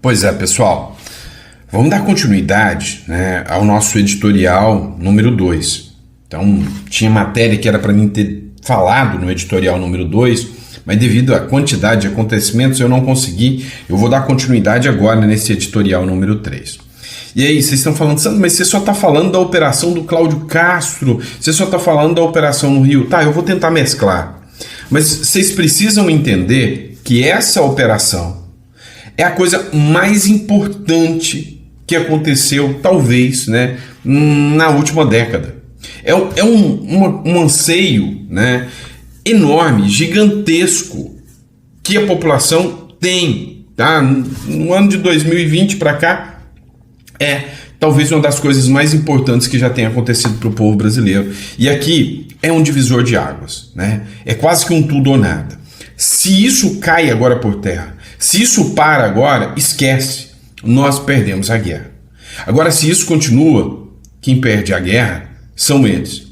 Pois é, pessoal, vamos dar continuidade, né, ao nosso editorial número 2. Então, tinha matéria que era para mim ter falado no editorial número 2, mas devido à quantidade de acontecimentos eu não consegui. Eu vou dar continuidade agora nesse editorial número 3. E aí, vocês estão falando, Sandro, mas você só está falando da operação do Cláudio Castro, você só está falando da operação no Rio. Tá, eu vou tentar mesclar. Mas vocês precisam entender que essa operação é a coisa mais importante que aconteceu, talvez, né, na última década. É um anseio, né, enorme, gigantesco, que a população tem. Tá? No ano de 2020 para cá, talvez uma das coisas mais importantes que já tenha acontecido para o povo brasileiro. E aqui é um divisor de águas, né? É quase que um tudo ou nada. Se isso cai agora por terra, se isso para agora, esquece, nós perdemos a guerra. Agora, se isso continua, quem perde a guerra são eles.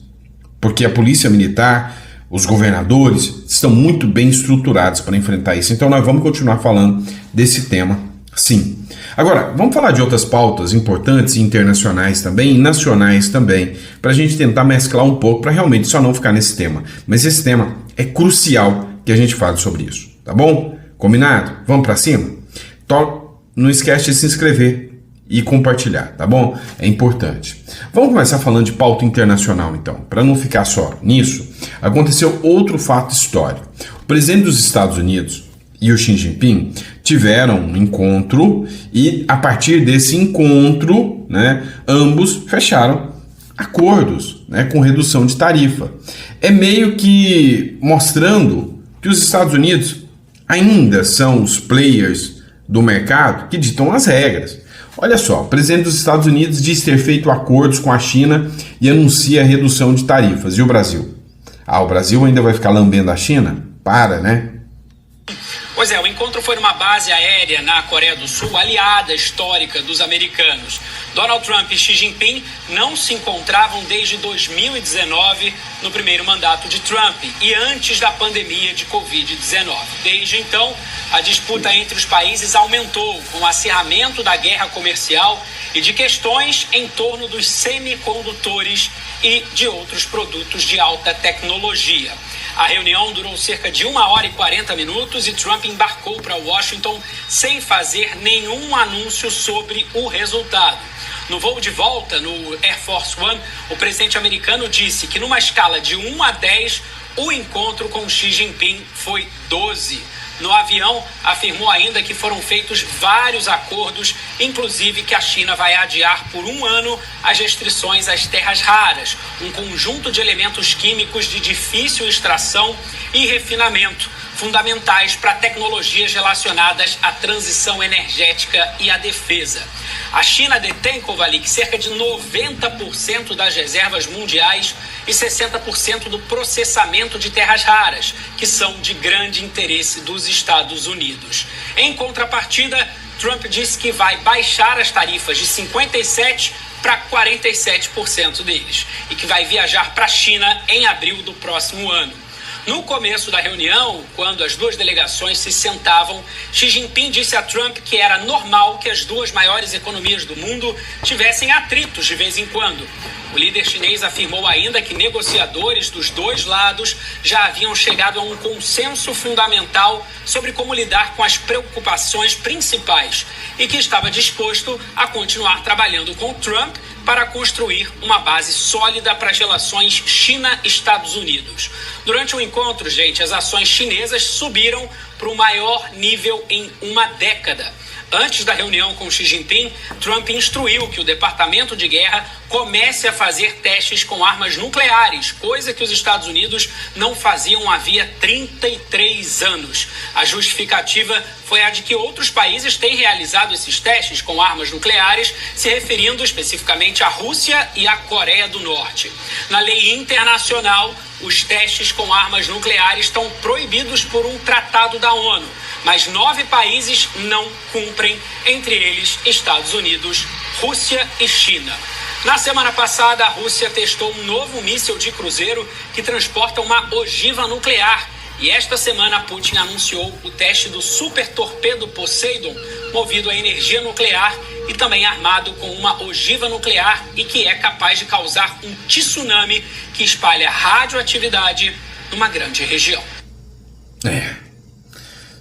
Porque a polícia militar, os governadores estão muito bem estruturados para enfrentar isso. Então nós vamos continuar falando desse tema, sim. Agora, vamos falar de outras pautas importantes, internacionais também, e nacionais também, para a gente tentar mesclar um pouco, para realmente só não ficar nesse tema. Mas esse tema é crucial que a gente fale sobre isso, tá bom? Combinado? Vamos para cima? Então, não esquece de se inscrever e compartilhar, tá bom? É importante. Vamos começar falando de pauta internacional, então. Para não ficar só nisso, aconteceu outro fato histórico. O presidente dos Estados Unidos e o Xi Jinping tiveram um encontro e, a partir desse encontro, né, ambos fecharam acordos, né, com redução de tarifa. É meio que mostrando que os Estados Unidos ainda são os players do mercado que ditam as regras. Olha só, o presidente dos Estados Unidos diz ter feito acordos com a China e anuncia a redução de tarifas. E o Brasil? Ah, o Brasil ainda vai ficar lambendo a China? Para, né? Pois é, o encontro foi numa base aérea na Coreia do Sul, aliada histórica dos americanos. Donald Trump e Xi Jinping não se encontravam desde 2019, no primeiro mandato de Trump, e antes da pandemia de Covid-19. Desde então, a disputa entre os países aumentou, com o acirramento da guerra comercial e de questões em torno dos semicondutores e de outros produtos de alta tecnologia. A reunião durou cerca de 1 hora e 40 minutos e Trump embarcou para Washington sem fazer nenhum anúncio sobre o resultado. No voo de volta, no Air Force One, o presidente americano disse que numa escala de 1 a 10, o encontro com Xi Jinping foi 12. No avião, afirmou ainda que foram feitos vários acordos, inclusive que a China vai adiar por 1 ano as restrições às terras raras, um conjunto de elementos químicos de difícil extração e refinamento, fundamentais para tecnologias relacionadas à transição energética e à defesa. A China detém, Kovalik, cerca de 90% das reservas mundiais e 60% do processamento de terras raras, que são de grande interesse dos Estados Unidos. Em contrapartida, Trump disse que vai baixar as tarifas de 57% para 47% deles e que vai viajar para a China em abril do próximo ano. No começo da reunião, quando as duas delegações se sentavam, Xi Jinping disse a Trump que era normal que as duas maiores economias do mundo tivessem atritos de vez em quando. O líder chinês afirmou ainda que negociadores dos dois lados já haviam chegado a um consenso fundamental sobre como lidar com as preocupações principais e que estava disposto a continuar trabalhando com Trump para construir uma base sólida para as relações China-Estados Unidos. Durante o encontro, gente, as ações chinesas subiram para o maior nível em uma década. Antes da reunião com Xi Jinping, Trump instruiu que o Departamento de Guerra comece a fazer testes com armas nucleares, coisa que os Estados Unidos não faziam havia 33 anos. A justificativa foi a de que outros países têm realizado esses testes com armas nucleares, se referindo especificamente à Rússia e à Coreia do Norte. Na lei internacional, os testes com armas nucleares estão proibidos por um tratado da ONU, mas 9 países não cumprem, entre eles Estados Unidos, Rússia e China. Na semana passada, a Rússia testou um novo míssil de cruzeiro que transporta uma ogiva nuclear E esta semana Putin anunciou o teste do super torpedo Poseidon, movido a energia nuclear e também armado com uma ogiva nuclear e que é capaz de causar um tsunami que espalha radioatividade numa grande região.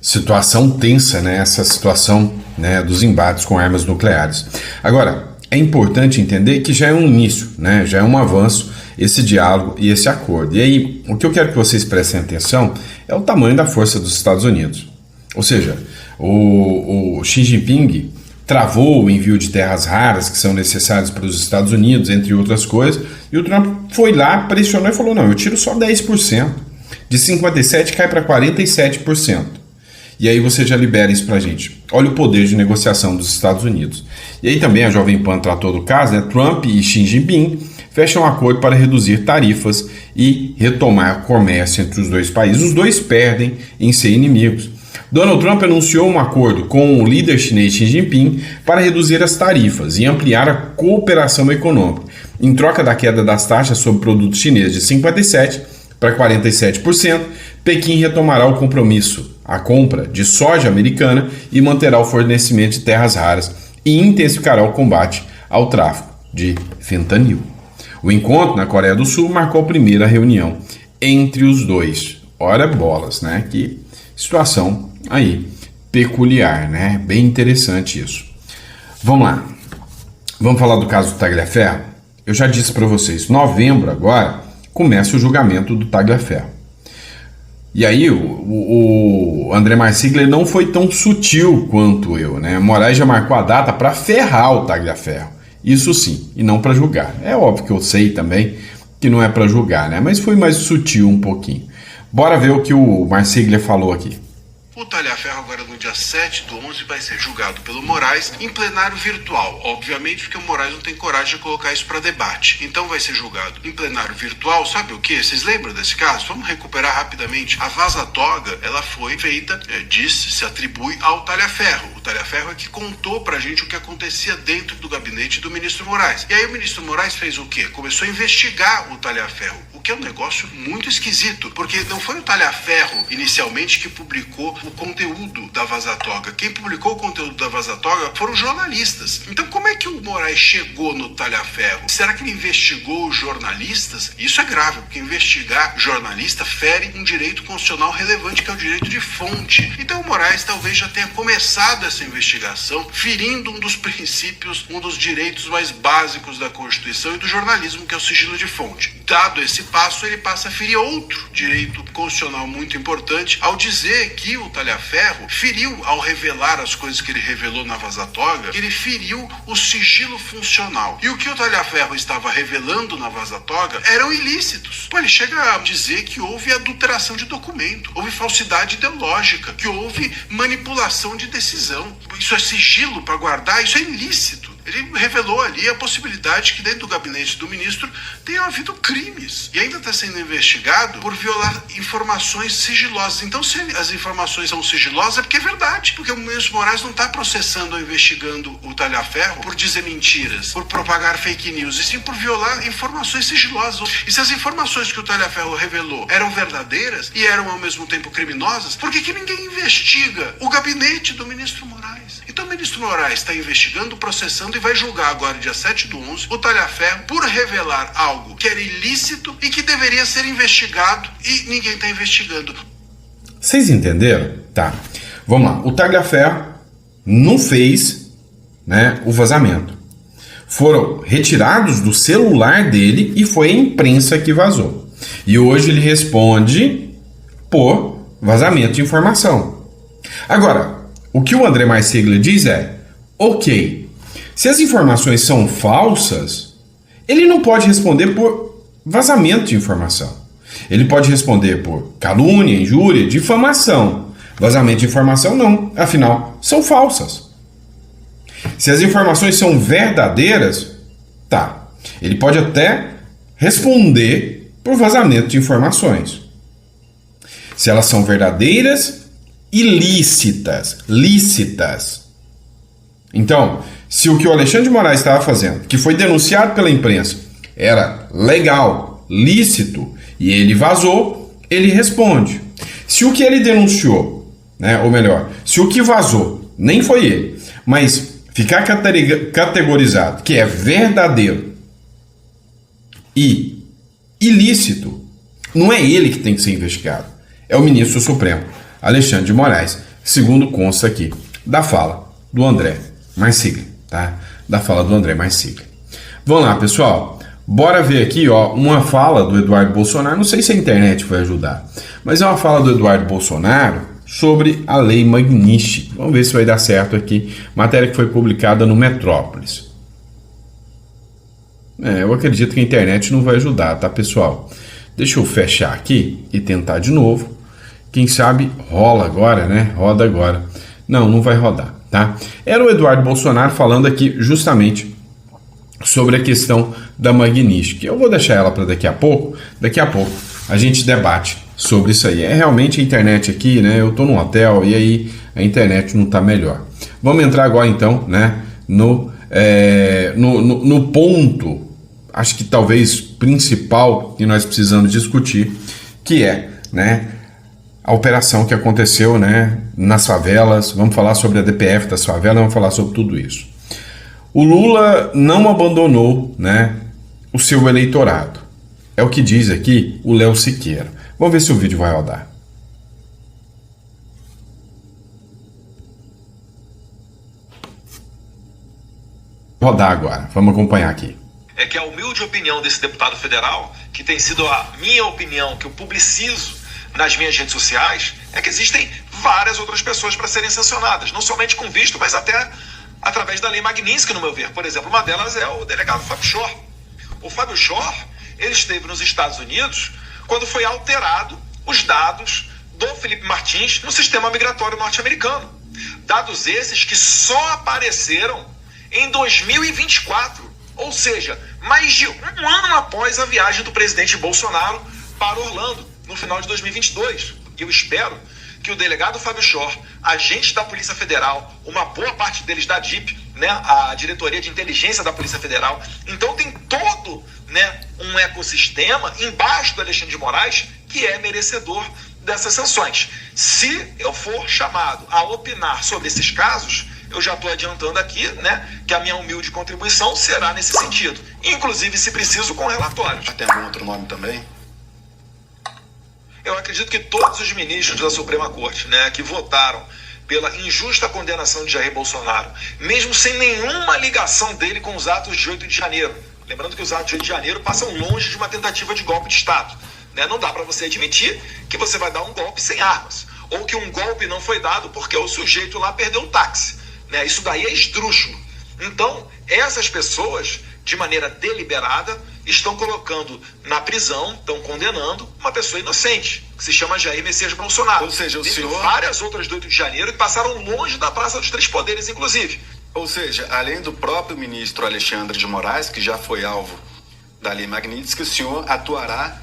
Situação tensa, né? Essa situação, né, dos embates com armas nucleares. Agora, é importante entender que já é um início, né? Já é um avanço esse diálogo e esse acordo. E aí, o que eu quero que vocês prestem atenção é o tamanho da força dos Estados Unidos. Ou seja, o Xi Jinping travou o envio de terras raras que são necessárias para os Estados Unidos, entre outras coisas, e o Trump foi lá, pressionou e falou, não, eu tiro só 10%. De 57% cai para 47%. E aí você já libera isso pra gente. Olha o poder de negociação dos Estados Unidos. E aí também a Jovem Pan tratou do caso, né? Trump e Xi Jinping fecham um acordo para reduzir tarifas e retomar o comércio entre os dois países. Os dois perdem em ser inimigos. Donald Trump anunciou um acordo com o líder chinês Xi Jinping para reduzir as tarifas e ampliar a cooperação econômica. Em troca da queda das taxas sobre produtos chineses de 57% para 47%, Pequim retomará o compromisso, a compra de soja americana e manterá o fornecimento de terras raras e intensificará o combate ao tráfico de fentanil. O encontro na Coreia do Sul marcou a primeira reunião entre os dois. Ora bolas, né? Que situação aí peculiar, né? Bem interessante isso. Vamos lá. Vamos falar do caso do Tagliaferro? Eu já disse para vocês, novembro agora começa o julgamento do Tagliaferro. E aí o André Marsiglia não foi tão sutil quanto eu, né? Moraes já marcou a data para ferrar o Tagliaferro. Isso sim, e não para julgar. É óbvio que eu sei também que não é para julgar, né? Mas foi mais sutil um pouquinho. Bora ver o que o Marsiglia falou aqui. O Tagliaferro agora no dia 7/11 vai ser julgado pelo Moraes em plenário virtual, obviamente porque o Moraes não tem coragem de colocar isso para debate. Então vai ser julgado em plenário virtual, sabe o que? Vocês lembram desse caso? Vamos recuperar rapidamente. A vaza-toga, ela foi feita, se atribui ao Tagliaferro. O Tagliaferro é que contou pra gente o que acontecia dentro do gabinete do ministro Moraes. E aí o ministro Moraes fez o quê? Começou a investigar o Tagliaferro, o que é um negócio muito esquisito, porque não foi o Tagliaferro inicialmente que publicou o conteúdo da vaza-toga. Quem publicou o conteúdo da vaza-toga foram jornalistas. Então como é que o Moraes chegou no Tagliaferro? Será que ele investigou os jornalistas? Isso é grave, porque investigar jornalista fere um direito constitucional relevante, que é o direito de fonte. Então o Moraes talvez já tenha começado essa investigação ferindo um dos princípios, um dos direitos mais básicos da Constituição e do jornalismo, que é o sigilo de fonte. Dado esse passo, ele passa a ferir outro direito constitucional muito importante ao dizer que o Tagliaferro feriu, ao revelar as coisas que ele revelou na vaza-toga, que ele feriu o sigilo funcional. E o que o Tagliaferro estava revelando na vaza-toga eram ilícitos. Pô, ele chega a dizer que houve adulteração de documento, houve falsidade ideológica, que houve manipulação de decisão. Isso é sigilo para guardar, isso é ilícito. Ele revelou ali a possibilidade que dentro do gabinete do ministro tenha havido crimes. E ainda está sendo investigado por violar informações sigilosas. Então, se as informações são sigilosas, é porque é verdade. Porque o ministro Moraes não está processando ou investigando o Tagliaferro por dizer mentiras, por propagar fake news, e sim por violar informações sigilosas. E se as informações que o Tagliaferro revelou eram verdadeiras e eram ao mesmo tempo criminosas, por que ninguém investiga o gabinete do ministro Moraes? Então o ministro Moraes está investigando, processando e vai julgar agora, dia 7/11, o Tagliaferro por revelar algo que era ilícito e que deveria ser investigado e ninguém está investigando. Vocês entenderam? Tá. Vamos lá. O Tagliaferro não fez, né, o vazamento. Foram retirados do celular dele e foi a imprensa que vazou. E hoje ele responde por vazamento de informação. Agora, o que o André Marsiglia diz é, ok, se as informações são falsas, ele não pode responder por vazamento de informação. Ele pode responder por calúnia, injúria, difamação. Vazamento de informação não, afinal, são falsas. Se as informações são verdadeiras, tá, ele pode até responder por vazamento de informações. Se elas são verdadeiras, ilícitas, lícitas. Então, se o que o Alexandre de Moraes estava fazendo, que foi denunciado pela imprensa, era legal, lícito, e ele vazou, ele responde. Se o que ele denunciou, né, ou melhor, se o que vazou nem foi ele, mas ficar categorizado que é verdadeiro e ilícito, não é ele que tem que ser investigado, é o ministro Supremo, Alexandre de Moraes, segundo consta aqui da fala do André Marcílio, tá? Da fala do André Marcílio. Vamos lá, pessoal. Bora ver aqui, ó, uma fala do Eduardo Bolsonaro. Não sei se a internet vai ajudar, mas é uma fala do Eduardo Bolsonaro sobre a Lei Magnitsky. Vamos ver se vai dar certo aqui. Matéria que foi publicada no Metrópolis. Eu acredito que a internet não vai ajudar, tá, pessoal? Deixa eu fechar aqui e tentar de novo. Quem sabe rola agora, né? Roda agora. Não vai rodar, tá? Era o Eduardo Bolsonaro falando aqui justamente sobre a questão da Magnitsky. Eu vou deixar ela para daqui a pouco. Daqui a pouco a gente debate sobre isso aí. É realmente a internet aqui, né? Eu tô num hotel e aí a internet não tá melhor. Vamos entrar agora então, né? No ponto, acho que talvez principal que nós precisamos discutir, que é, né, a operação que aconteceu, né, nas favelas. Vamos falar sobre a DPF das favelas, vamos falar sobre tudo isso. O Lula não abandonou, né, o seu eleitorado. É o que diz aqui o Léo Siqueira. Vamos ver se o vídeo vai rodar. Rodar agora. Vamos acompanhar aqui. É que a humilde opinião desse deputado federal, que tem sido a minha opinião, que eu publicizo nas minhas redes sociais, é que existem várias outras pessoas para serem sancionadas, não somente com visto, mas até através da Lei Magnitsky, no meu ver. Por exemplo, uma delas é o delegado Fábio Shor. O Fábio Shor, ele esteve nos Estados Unidos quando foi alterado os dados do Felipe Martins no sistema migratório norte-americano. Dados esses que só apareceram em 2024, ou seja, mais de um ano após a viagem do presidente Bolsonaro para Orlando, no final de 2022. E eu espero que o delegado Fábio Shor, agente da Polícia Federal, uma boa parte deles da DIP, né, a Diretoria de Inteligência da Polícia Federal, então tem todo, né, um ecossistema embaixo do Alexandre de Moraes que é merecedor dessas sanções. Se eu for chamado a opinar sobre esses casos, eu já estou adiantando aqui, né, que a minha humilde contribuição será nesse sentido, inclusive, se preciso, com relatórios. Tem algum outro nome também? Eu acredito que todos os ministros da Suprema Corte, né, que votaram pela injusta condenação de Jair Bolsonaro, mesmo sem nenhuma ligação dele com os atos de 8 de janeiro. Lembrando que os atos de 8 de janeiro passam longe de uma tentativa de golpe de Estado, né? Não dá para você admitir que você vai dar um golpe sem armas, ou que um golpe não foi dado porque o sujeito lá perdeu o táxi, né? Isso daí é esdrúxulo. Então, essas pessoas, de maneira deliberada, estão colocando na prisão, estão condenando uma pessoa inocente, que se chama Jair Messias Bolsonaro. Ou seja, o senhor... várias outras do 8 de janeiro que passaram longe da Praça dos Três Poderes, inclusive. Ou seja, além do próprio ministro Alexandre de Moraes, que já foi alvo da Lei Magnitsky, o senhor atuará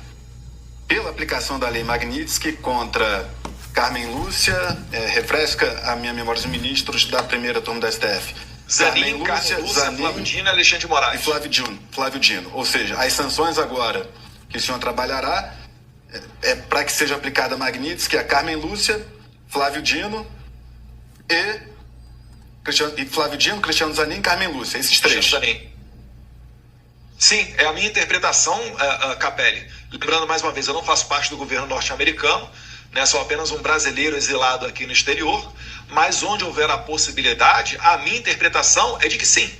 pela aplicação da Lei Magnitsky contra Carmen Lúcia, refresca a minha memória dos ministros da primeira turma da STF. Zanin, Carmen Lúcia, Flávio Dino e Alexandre de Moraes. E Flávio Dino. Ou seja, as sanções agora que o senhor trabalhará é para que seja aplicada a Magnitsky, a Carmen Lúcia, Flávio Dino Cristiano Zanin e Carmen Lúcia. Esses três. Sim, é a minha interpretação, Capelli. Lembrando mais uma vez, eu não faço parte do governo norte-americano, né, sou apenas um brasileiro exilado aqui no exterior, mas onde houver a possibilidade, a minha interpretação é de que sim,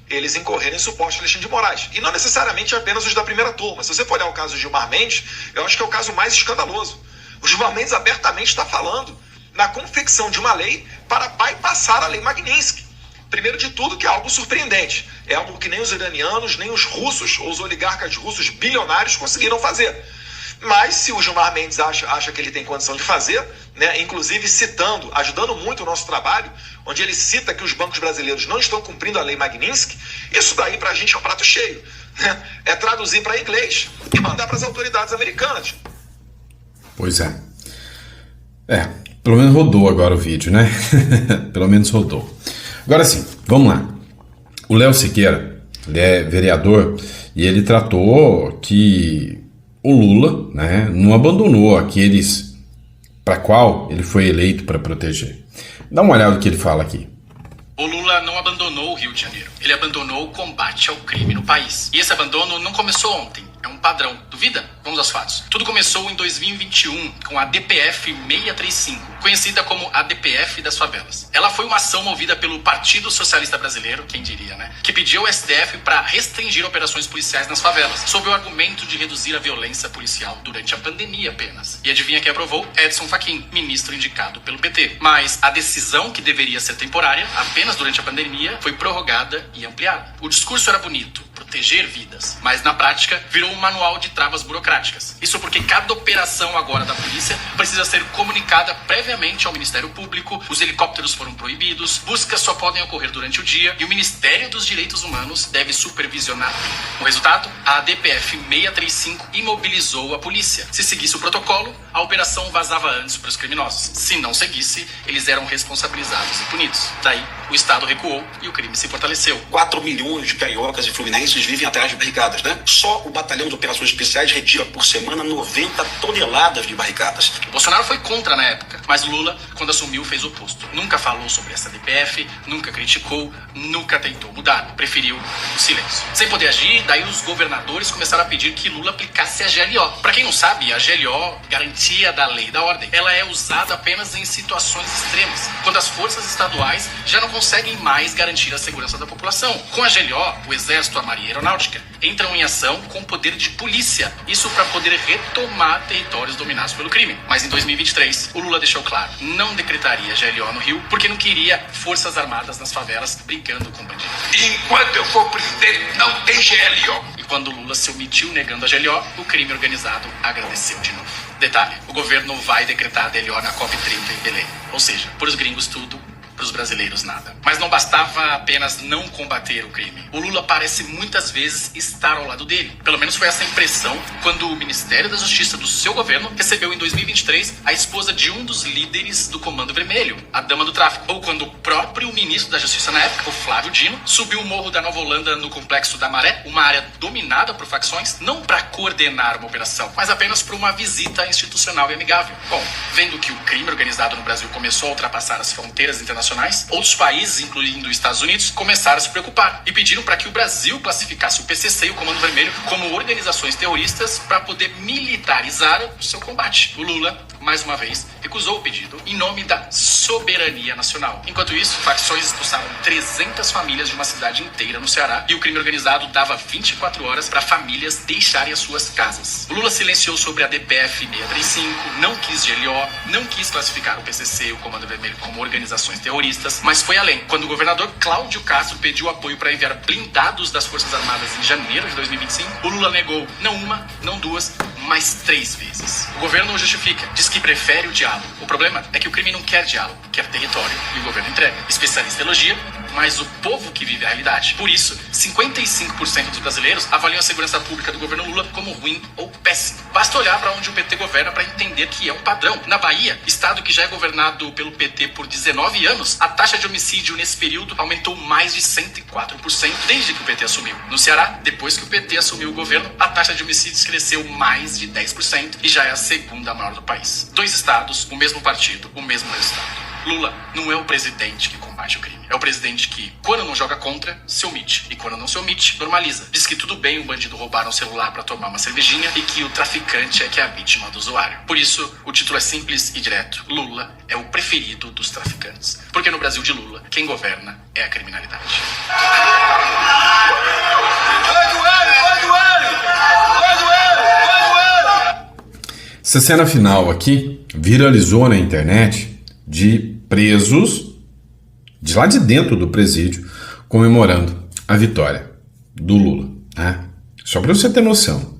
eles incorrerem em suposto Alexandre de Moraes. E não necessariamente apenas os da primeira turma. Se você for olhar o caso de Gilmar Mendes, eu acho que é o caso mais escandaloso. O Gilmar Mendes abertamente está falando na confecção de uma lei para bypassar a Lei Magnitsky. Primeiro de tudo, que é algo surpreendente. É algo que nem os iranianos, nem os russos, ou os oligarcas russos bilionários conseguiram fazer. Mas se o Gilmar Mendes acha que ele tem condição de fazer, né, inclusive citando, ajudando muito o nosso trabalho, onde ele cita que os bancos brasileiros não estão cumprindo a Lei Magnitsky, isso daí pra gente é um prato cheio, né? É traduzir para inglês e mandar para as autoridades americanas. Pois é. Pelo menos rodou agora o vídeo, né? Pelo menos rodou. Agora sim, vamos lá. O Léo Siqueira, ele é vereador e ele tratou que o Lula, né, não abandonou aqueles para qual ele foi eleito para proteger. Dá uma olhada no que ele fala aqui. O Lula não abandonou o Rio de Janeiro. Ele abandonou o combate ao crime no país. E esse abandono não começou ontem. É um padrão. Duvida? Vamos aos fatos. Tudo começou em 2021 com a DPF 635, conhecida como a DPF das favelas. Ela foi uma ação movida pelo Partido Socialista Brasileiro, quem diria, né? Que pediu ao STF para restringir operações policiais nas favelas, sob o argumento de reduzir a violência policial durante a pandemia apenas. E adivinha quem aprovou? Edson Fachin, ministro indicado pelo PT. Mas a decisão, que deveria ser temporária, apenas durante a pandemia, foi prorrogada e ampliada. O discurso era bonito, proteger vidas, mas na prática virou um manual de travas burocráticas. Isso porque cada operação agora da polícia precisa ser comunicada previamente ao Ministério Público, os helicópteros foram proibidos, buscas só podem ocorrer durante o dia e o Ministério dos Direitos Humanos deve supervisionar. O resultado? A DPF 635 imobilizou a polícia. Se seguisse o protocolo, a operação vazava antes para os criminosos. Se não seguisse, eles eram responsabilizados e punidos. Daí, o Estado recuou e o crime se fortaleceu. 4 milhões de cariocas e fluminenses vivem atrás de barricadas, né? Só o Batalhão de Operações Especiais retira por semana 90 toneladas de barricadas. O Bolsonaro foi contra na época, mas Lula, quando assumiu, fez o oposto. Nunca falou sobre essa DPF, nunca criticou, nunca tentou mudar. Preferiu o silêncio. Sem poder agir, daí os governadores começaram a pedir que Lula aplicasse a GLO. Pra quem não sabe, a GLO, Garantia da Lei e da Ordem, ela é usada apenas em situações extremas, quando as forças estaduais já não conseguem mais garantir a segurança da população. Com a GLO, o Exército, a Marinha e a Aeronáutica entram em ação com poder de polícia. Isso para poder retomar territórios dominados pelo crime. Mas em 2023, o Lula deixou claro, não decretaria GLO no Rio porque não queria forças armadas nas favelas brincando com bandidos. Enquanto eu for presidente, não tem GLO. E quando o Lula se omitiu negando a GLO, o crime organizado agradeceu de novo. Detalhe, o governo vai decretar a DLO na COP30 em Belém. Ou seja, para os gringos tudo, para os brasileiros nada. Mas não bastava apenas não combater o crime. O Lula parece muitas vezes estar ao lado dele. Pelo menos foi essa a impressão quando o Ministério da Justiça do seu governo recebeu em 2023 a esposa de um dos líderes do Comando Vermelho, a dama do tráfico. Ou quando o próprio ministro da Justiça na época, o Flávio Dino, subiu o Morro da Nova Holanda no Complexo da Maré, uma área dominada por facções, não para coordenar uma operação, mas apenas para uma visita institucional e amigável. Bom, vendo que o crime organizado no Brasil começou a ultrapassar as fronteiras internacionais, outros países, incluindo os Estados Unidos, começaram a se preocupar e pediram para que o Brasil classificasse o PCC e o Comando Vermelho como organizações terroristas para poder militarizar o seu combate. O Lula, mais uma vez, recusou o pedido em nome da soberania nacional. Enquanto isso, facções expulsaram 300 famílias de uma cidade inteira no Ceará e o crime organizado dava 24 horas para famílias deixarem as suas casas. O Lula silenciou sobre a DPF 635, não quis GLO, não quis classificar o PCC e o Comando Vermelho como organizações terroristas, mas foi além. Quando o governador Cláudio Castro pediu apoio para enviar blindados das Forças Armadas em janeiro de 2025, o Lula negou não uma, não duas, mas 3 vezes. O governo justifica, diz que prefere o diálogo. O problema é que o crime não quer diálogo, quer território e o governo entrega. Especialista elogia, mas o povo que vive a realidade. Por isso, 55% dos brasileiros avaliam a segurança pública do governo Lula como ruim ou péssimo. Basta olhar para onde o PT governa para entender que é um padrão. Na Bahia, estado que já é governado pelo PT por 19 anos, a taxa de homicídio nesse período aumentou mais de 104% desde que o PT assumiu. No Ceará, depois que o PT assumiu o governo, a taxa de homicídios cresceu mais de 10% e já é a segunda maior do país. 2 estados, o mesmo partido, o mesmo resultado. Lula não é o presidente que combate o crime. É o presidente que, quando não joga contra, se omite. E quando não se omite, normaliza. Diz que tudo bem o bandido roubar um celular para tomar uma cervejinha e que o traficante é que é a vítima do usuário. Por isso, o título é simples e direto. Lula é o preferido dos traficantes. Porque no Brasil de Lula, quem governa é a criminalidade. Essa cena final aqui viralizou na internet de presos de lá de dentro do presídio comemorando a vitória do Lula, né? Só para você ter noção.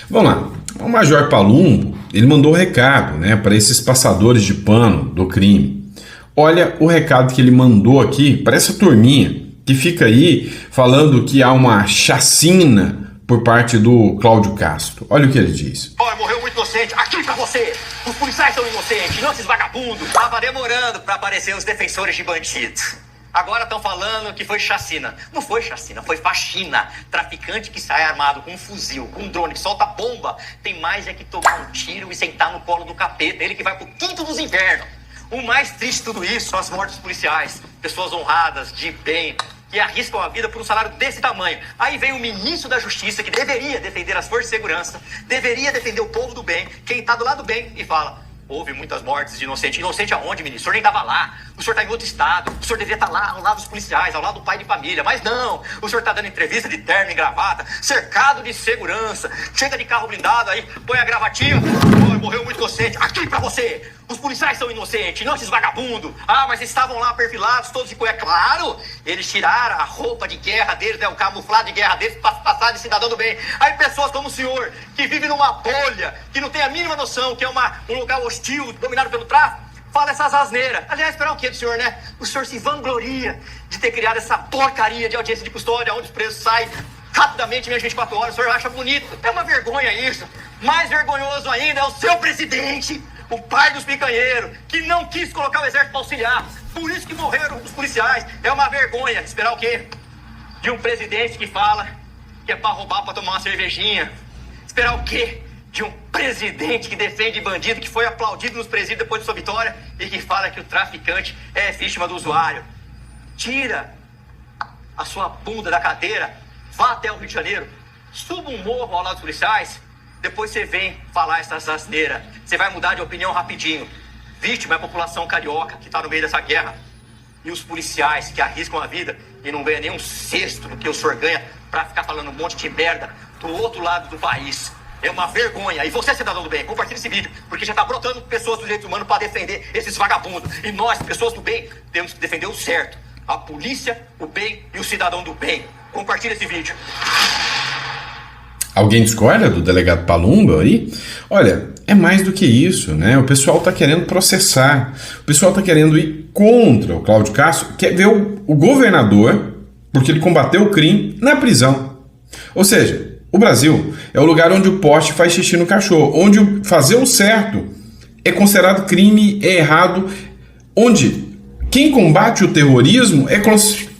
Vamos lá, o Major Palumbo, ele mandou um recado, né, para esses passadores de pano do crime. Olha o recado que ele mandou aqui para essa turminha que fica aí falando que há uma chacina por parte do Cláudio Castro. Olha o que ele diz. Olha, morreu muito inocente. Aqui pra você. Os policiais são inocentes, não esses vagabundos. Tava demorando pra aparecer os defensores de bandidos. Agora estão falando que foi chacina. Não foi chacina, foi faxina. Traficante que sai armado com um fuzil, com um drone que solta bomba, tem mais é que tomar um tiro e sentar no colo do capeta. Ele que vai pro quinto dos infernos. O mais triste de tudo isso são as mortes policiais. Pessoas honradas, de bem, que arriscam a vida por um salário desse tamanho. Aí vem o ministro da Justiça, que deveria defender as forças de segurança, deveria defender o povo do bem, quem tá do lado do bem, e fala: houve muitas mortes de inocente. Inocente aonde, ministro? O senhor nem estava lá. O senhor está em outro estado. O senhor deveria estar lá, ao lado dos policiais, ao lado do pai de família. Mas não. O senhor está dando entrevista de terno e gravata, cercado de segurança. Chega de carro blindado aí, põe a gravatinha. Oh, morreu muito inocente. Aqui pra você. Os policiais são inocentes, não esses vagabundos. Ah, mas estavam lá perfilados, todos de cueca. Claro, eles tiraram a roupa de guerra deles, né, o camuflado de guerra deles, para passar de cidadão do bem. Aí pessoas como o senhor, que vive numa bolha, que não tem a mínima noção que é um lugar hostil, dominado pelo tráfico, fala essas asneiras. Aliás, esperar o quê do senhor, né? O senhor se vangloria de ter criado essa porcaria de audiência de custódia, onde os presos saem rapidamente, menos 24 horas. O senhor acha bonito? É uma vergonha isso. Mais vergonhoso ainda é o seu presidente, o pai dos picanheiros, que não quis colocar o exército para auxiliar. Por isso que morreram os policiais. É uma vergonha. Esperar o quê? De um presidente que fala que é para roubar, para tomar uma cervejinha. Esperar o quê? De um presidente que defende bandido, que foi aplaudido nos presídios depois de sua vitória e que fala que o traficante é vítima do usuário. Tira a sua bunda da cadeira, vá até o Rio de Janeiro, suba um morro ao lado dos policiais, depois você vem falar essa asneira. Você vai mudar de opinião rapidinho. Vítima é a população carioca que está no meio dessa guerra. E os policiais que arriscam a vida e não ganham nem um sexto do que o senhor ganha para ficar falando um monte de merda do outro lado do país. É uma vergonha. E você, cidadão do bem, compartilhe esse vídeo, porque já está brotando pessoas dos direitos humanos para defender esses vagabundos. E nós, pessoas do bem, temos que defender o certo. A polícia, o bem e o cidadão do bem. Compartilhe esse vídeo. Alguém discorda do delegado Palumbo aí? Olha, é mais do que isso, né? O pessoal está querendo processar, o pessoal está querendo ir contra o Cláudio Castro, quer ver o governador, porque ele combateu o crime, na prisão. Ou seja, o Brasil é o lugar onde o poste faz xixi no cachorro, onde fazer o certo é considerado crime, é errado, onde quem combate o terrorismo é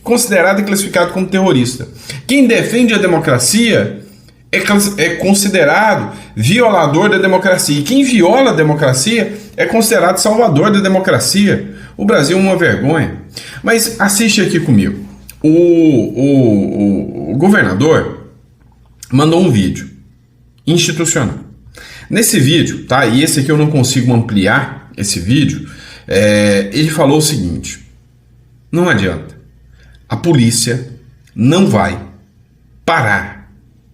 considerado e classificado como terrorista. Quem defende a democracia é considerado violador da democracia. E quem viola a democracia é considerado salvador da democracia. O Brasil é uma vergonha. Mas assiste aqui comigo. O governador mandou um vídeo institucional. Nesse vídeo, tá? E esse aqui eu não consigo ampliar esse vídeo. Ele falou o seguinte: não adianta. A polícia não vai parar.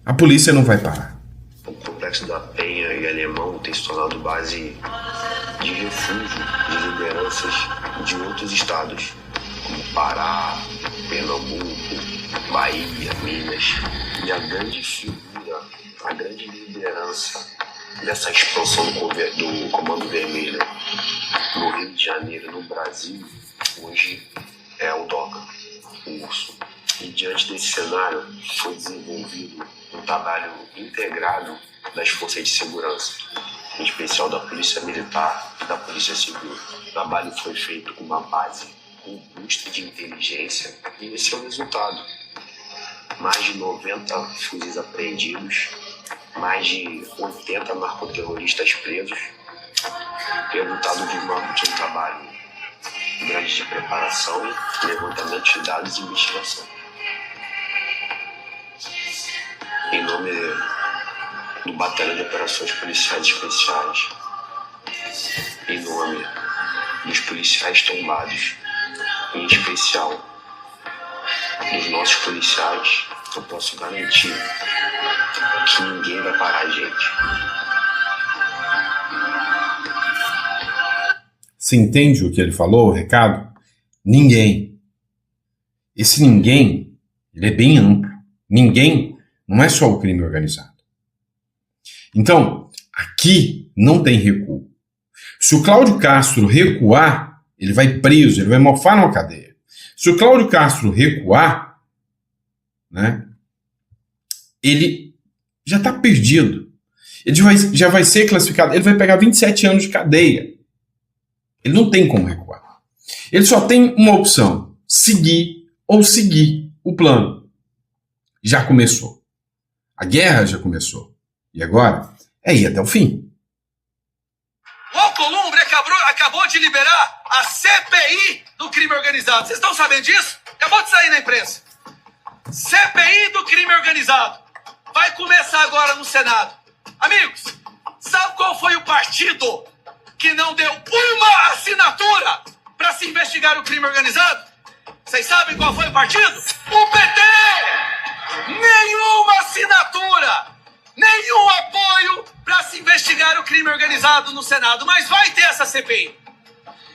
A polícia não vai parar. O Complexo da Penha e Alemão tem se tornado base de refúgio de lideranças de outros estados, como Pará, Pernambuco, Bahia, Minas. E a grande figura, a grande liderança dessa expansão do Comando Vermelho no Rio de Janeiro, no Brasil, hoje é o DOCA, o Urso. E diante desse cenário foi desenvolvido um trabalho integrado das forças de segurança, em especial da Polícia Militar e da Polícia Civil. O trabalho foi feito com uma base robusta de inteligência e esse é o resultado. Mais de 90 fuzis apreendidos, mais de 80 narcoterroristas presos, resultado de um trabalho grande de preparação, levantamento de dados e investigação. Em nome do Batalhão de Operações Policiais Especiais, em nome dos policiais tombados, em especial dos nossos policiais, eu posso garantir que ninguém vai parar a gente. Você entende o que ele falou, o recado? Ninguém. Esse ninguém, ele é bem amplo. Ninguém não é só o crime organizado. Então, aqui não tem recuo. Se o Cláudio Castro recuar, ele vai preso, ele vai mofar numa cadeia. Se o Cláudio Castro recuar, né, ele já está perdido. Ele já vai ser classificado, ele vai pegar 27 anos de cadeia. Ele não tem como recuar. Ele só tem uma opção: seguir o plano. Já começou. A guerra já começou. E agora é ir até o fim. O Alcolumbre acabou de liberar a CPI do crime organizado. Vocês estão sabendo disso? Acabou de sair na imprensa. CPI do crime organizado. Vai começar agora no Senado. Amigos, sabe qual foi o partido que não deu uma assinatura para se investigar o crime organizado? Vocês sabem qual foi o partido? O PT! Nenhuma assinatura, nenhum apoio para se investigar o crime organizado no Senado. Mas vai ter essa CPI.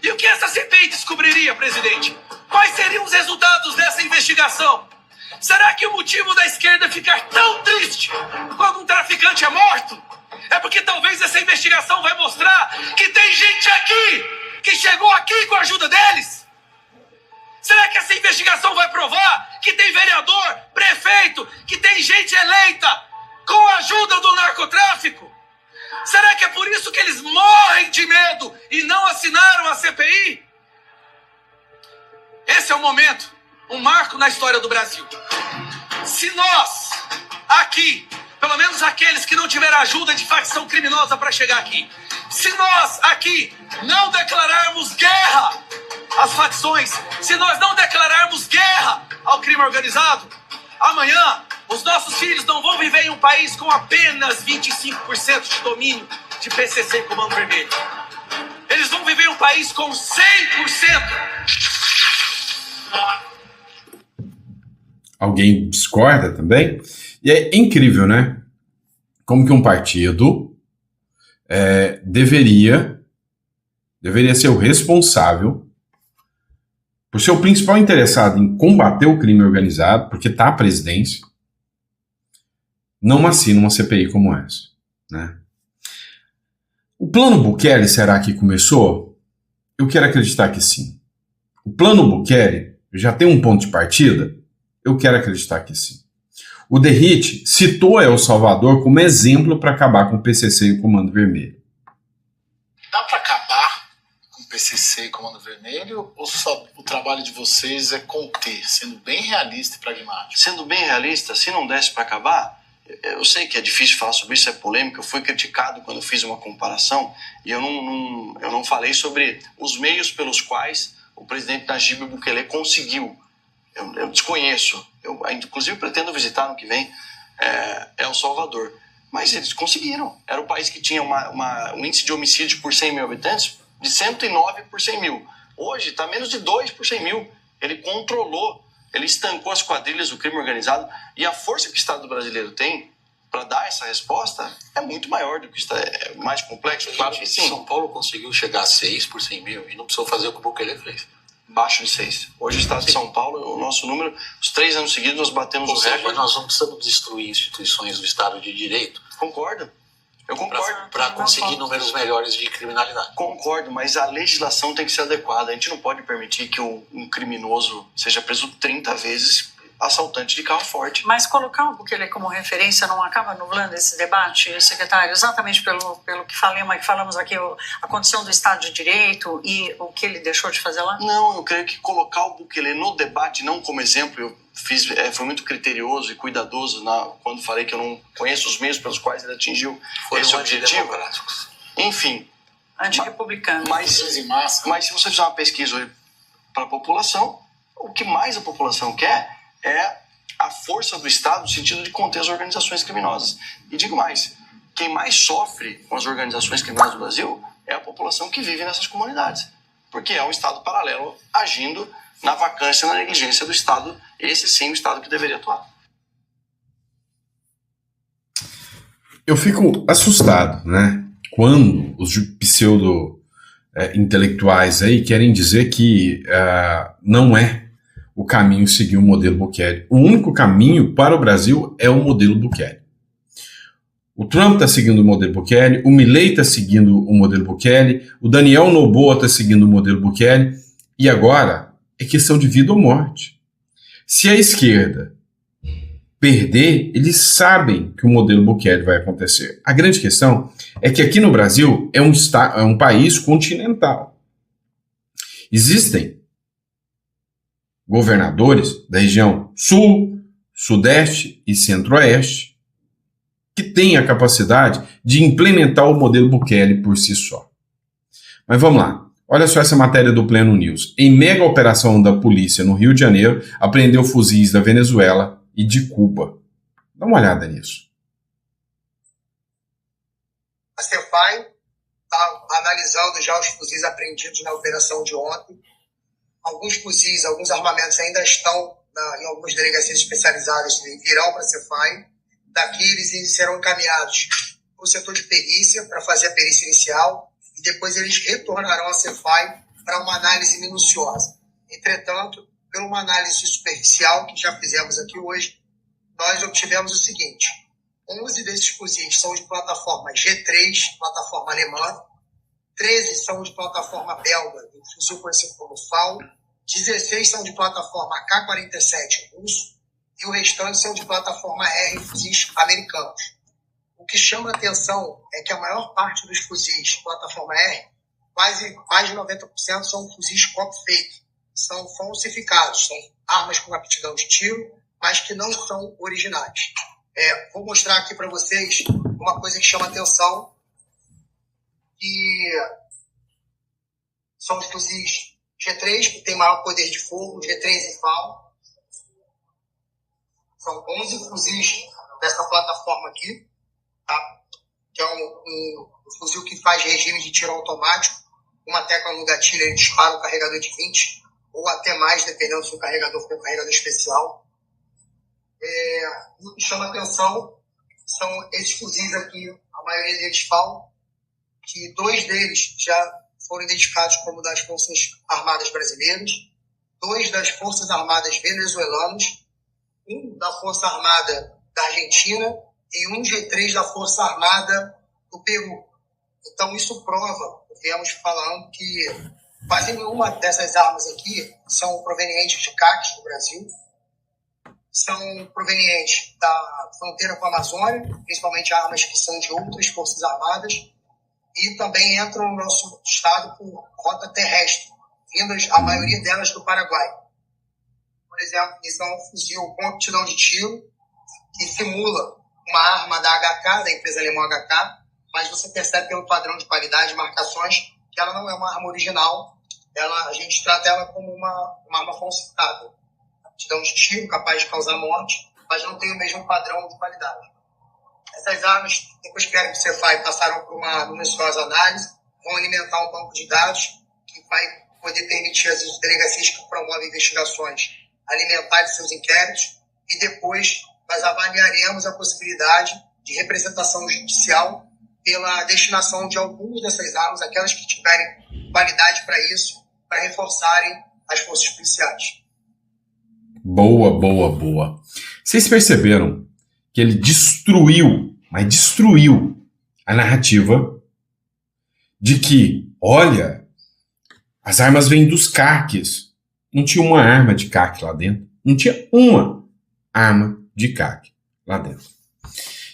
E o que essa CPI descobriria, presidente? Quais seriam os resultados dessa investigação? Será que o motivo da esquerda ficar tão triste quando um traficante é morto é porque talvez essa investigação vai mostrar que tem gente aqui que chegou aqui com a ajuda deles? Será que essa investigação vai provar que tem vereador, prefeito, que tem gente eleita com a ajuda do narcotráfico? Será que é por isso que eles morrem de medo e não assinaram a CPI? Esse é o momento, um marco na história do Brasil. Se nós, aqui, pelo menos aqueles que não tiveram ajuda de facção criminosa para chegar aqui, se nós, aqui, não declararmos guerra às facções, se nós não declararmos guerra ao crime organizado, amanhã os nossos filhos não vão viver em um país com apenas 25% de domínio de PCC e Comando Vermelho. Eles vão viver em um país com 100%. Alguém discorda também? E é incrível, né? Como que um partido deveria ser o responsável por ser o principal interessado em combater o crime organizado, porque está à presidência, não assina uma CPI como essa, né? O plano Bukele, será que começou? Eu quero acreditar que sim. O plano Bukele já tem um ponto de partida? Eu quero acreditar que sim. O Derrite citou El Salvador como exemplo para acabar com o PCC e o Comando Vermelho. Dá para acabar com o PCC e Comando Vermelho ou só o trabalho de vocês é conter, sendo bem realista e pragmático? Sendo bem realista, se não desse para acabar, eu sei que é difícil falar sobre isso, é polêmico, eu fui criticado quando eu fiz uma comparação e eu não falei sobre os meios pelos quais o presidente Nayib Bukele conseguiu. Eu desconheço, eu inclusive pretendo visitar no que vem El Salvador, mas eles conseguiram. Era o país que tinha um índice de homicídio por 100 mil habitantes de 109 por 100 mil. Hoje está menos de 2 por 100 mil. Ele controlou, ele estancou as quadrilhas do crime organizado e a força que o Estado brasileiro tem para dar essa resposta é muito maior do que está, é mais complexo. Claro que sim. São Paulo conseguiu chegar a 6 por 100 mil e não precisou fazer o que o Bukele fez. Baixo de 6. Hoje o Estado de São Paulo, o nosso número, os 3 anos seguidos nós batemos o recorde. Nós não precisamos destruir instituições do Estado de Direito. Concordo. Eu concordo. Para conseguir números melhores de criminalidade. Concordo, mas a legislação tem que ser adequada. A gente não pode permitir que um criminoso seja preso 30 vezes assaltante de carro forte. Mas colocar o Bukele como referência não acaba nublando esse debate, secretário? Exatamente pelo que falamos aqui, a condição do Estado de Direito e o que ele deixou de fazer lá? Não, eu creio que colocar o Bukele no debate, não como exemplo, eu fui muito criterioso e cuidadoso quando falei que eu não conheço os meios pelos quais ele atingiu esse objetivo. Enfim. Antirrepublicano. Mas se você fizer uma pesquisa hoje para a população, o que mais a população quer é a força do Estado no sentido de conter as organizações criminosas. E digo mais, quem mais sofre com as organizações criminosas do Brasil é a população que vive nessas comunidades. Porque é um Estado paralelo agindo na vacância e na negligência do Estado, esse sim o Estado que deveria atuar. Eu fico assustado, né? Quando os pseudo-intelectuais aí querem dizer que não é o caminho seguir o modelo Bukele. O único caminho para o Brasil é o modelo Bukele. O Trump está seguindo o modelo Bukele, o Milei está seguindo o modelo Bukele, o Daniel Noboa está seguindo o modelo Bukele, e agora é questão de vida ou morte. Se a esquerda perder, eles sabem que o modelo Bukele vai acontecer. A grande questão é que aqui no Brasil é um país continental. Existem governadores da região sul, sudeste e centro-oeste que têm a capacidade de implementar o modelo Bukele por si só. Mas vamos lá. Olha só essa matéria do Pleno News. Em mega operação da polícia no Rio de Janeiro, apreendeu fuzis da Venezuela e de Cuba. Dá uma olhada nisso. A Cefai está analisando já os fuzis apreendidos na operação de ontem. Alguns fuzis, alguns armamentos ainda estão em algumas delegacias especializadas e virão para a Cefai. Daqui eles serão encaminhados para o setor de perícia para fazer a perícia inicial e depois eles retornarão à Cefai para uma análise minuciosa. Entretanto, pela uma análise superficial que já fizemos aqui hoje, nós obtivemos o seguinte: 11 desses fuzis são de plataforma G3, plataforma alemã, 13 são de plataforma belga, do fuzil conhecido como FAL, 16 são de plataforma AK-47 russo e o restante são de plataforma R, fuzis americanos. O que chama a atenção é que a maior parte dos fuzis de plataforma R, mais de 90% são fuzis copy-fake, são falsificados, são armas com aptidão de tiro, mas que não são originais. Vou mostrar aqui para vocês uma coisa que chama atenção, que são os fuzis G3, que tem maior poder de fogo, G3 e FAL. São 11 fuzis dessa plataforma aqui, tá? Que é um fuzil que faz regime de tiro automático. Uma tecla no gatilho, ele dispara um carregador de 20, ou até mais, dependendo se o carregador for um carregador especial. O que chama atenção são esses fuzis aqui, a maioria deles falam que 2 deles já foram identificados como das Forças Armadas Brasileiras, 2 das Forças Armadas Venezuelanas, 1 da Força Armada da Argentina e 1 G3 da Força Armada do Peru. Então isso prova, viemos falando que quase nenhuma dessas armas aqui são provenientes de CACs do Brasil, são provenientes da fronteira com a Amazônia, principalmente armas que são de outras forças armadas, e também entram no nosso estado por rota terrestre, vindas a maioria delas do Paraguai. Por exemplo, isso é um fuzil com aptidão de tiro, que simula uma arma da HK, da empresa alemã HK, mas você percebe pelo padrão de qualidade e marcações que ela não é uma arma original, a gente trata ela como uma arma falsificada. Aptidão de tiro, capaz de causar morte, mas não tem o mesmo padrão de qualidade. Essas armas, depois que a Cefai passaram por uma minuciosa análise, vão alimentar um banco de dados que vai poder permitir às delegacias que promovem investigações alimentarem seus inquéritos e depois nós avaliaremos a possibilidade de representação judicial pela destinação de algumas dessas armas, aquelas que tiverem qualidade para isso, para reforçarem as forças policiais. Boa, boa, boa. Vocês perceberam que ele destruiu a narrativa de que, olha, as armas vêm dos CACs. Não tinha uma arma de CAC lá dentro. Não tinha uma arma de CAC lá dentro.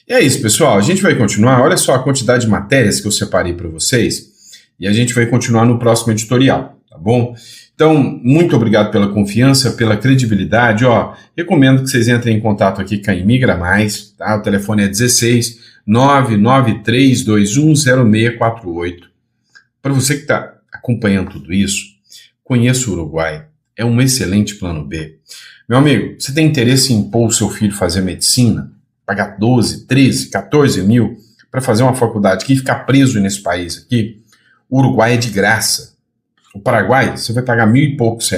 E é isso, pessoal. A gente vai continuar. Olha só a quantidade de matérias que eu separei para vocês. E a gente vai continuar no próximo editorial, tá bom? Então, muito obrigado pela confiança, pela credibilidade. Recomendo que vocês entrem em contato aqui com a Imigra Mais, tá? O telefone é 16 993210648. Para você que está acompanhando tudo isso, conheça o Uruguai. É um excelente plano B. Meu amigo, você tem interesse em pôr o seu filho fazer medicina? Pagar 12, 13, 14 mil para fazer uma faculdade aqui e ficar preso nesse país aqui? O Uruguai é de graça. O Paraguai, você vai pagar R$1.000 e poucos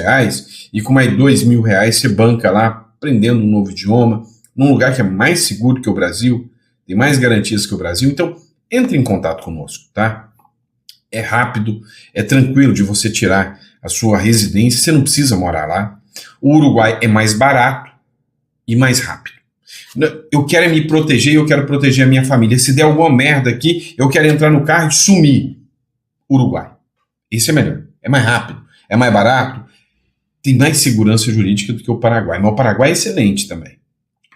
e com mais R$2.000 você banca lá, aprendendo um novo idioma, num lugar que é mais seguro que o Brasil, tem mais garantias que o Brasil. Então, entre em contato conosco, tá? É rápido, é tranquilo de você tirar a sua residência, você não precisa morar lá. O Uruguai é mais barato e mais rápido. Eu quero me proteger e eu quero proteger a minha família. Se der alguma merda aqui, eu quero entrar no carro e sumir. Uruguai. Isso é melhor. É mais rápido, é mais barato, tem mais segurança jurídica do que o Paraguai. Mas o Paraguai é excelente também.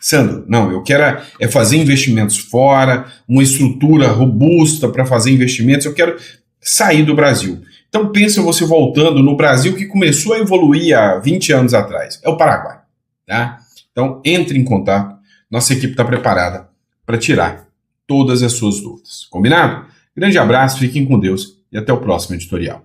Sandro, não, eu quero fazer investimentos fora, uma estrutura robusta para fazer investimentos, eu quero sair do Brasil. Então pensa você voltando no Brasil que começou a evoluir há 20 anos atrás. É o Paraguai. Tá? Então entre em contato. Nossa equipe está preparada para tirar todas as suas dúvidas. Combinado? Grande abraço, fiquem com Deus e até o próximo editorial.